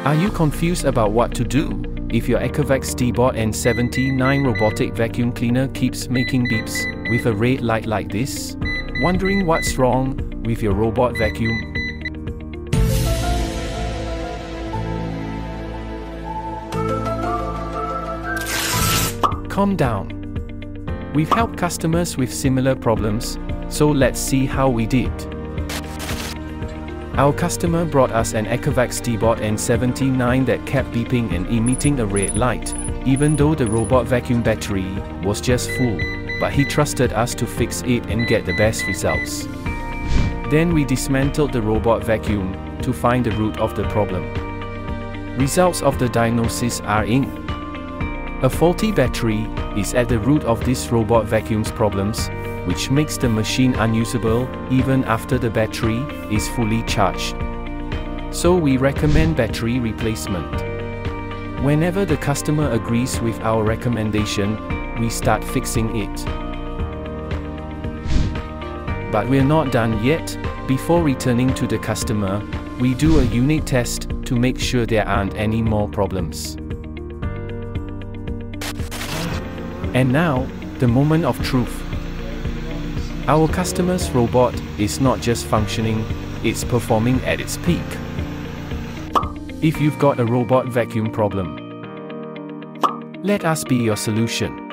Are you confused about what to do if your Ecovacs Deebot N79 robotic vacuum cleaner keeps making beeps with a red light like this? Wondering what's wrong with your robot vacuum? Calm down. We've helped customers with similar problems, so let's see how we did. Our customer brought us an Ecovacs Deebot N79 that kept beeping and emitting a red light, even though the robot vacuum battery was just full, but he trusted us to fix it and get the best results. Then we dismantled the robot vacuum to find the root of the problem. Results of the diagnosis are in. A faulty battery is at the root of this robot vacuum's problems, which makes the machine unusable even after the battery is fully charged. So we recommend battery replacement. Whenever the customer agrees with our recommendation, we start fixing it. But we're not done yet. Before returning to the customer, we do a unit test to make sure there aren't any more problems. And now, the moment of truth. Our customer's robot is not just functioning, it's performing at its peak. If you've got a robot vacuum problem, let us be your solution.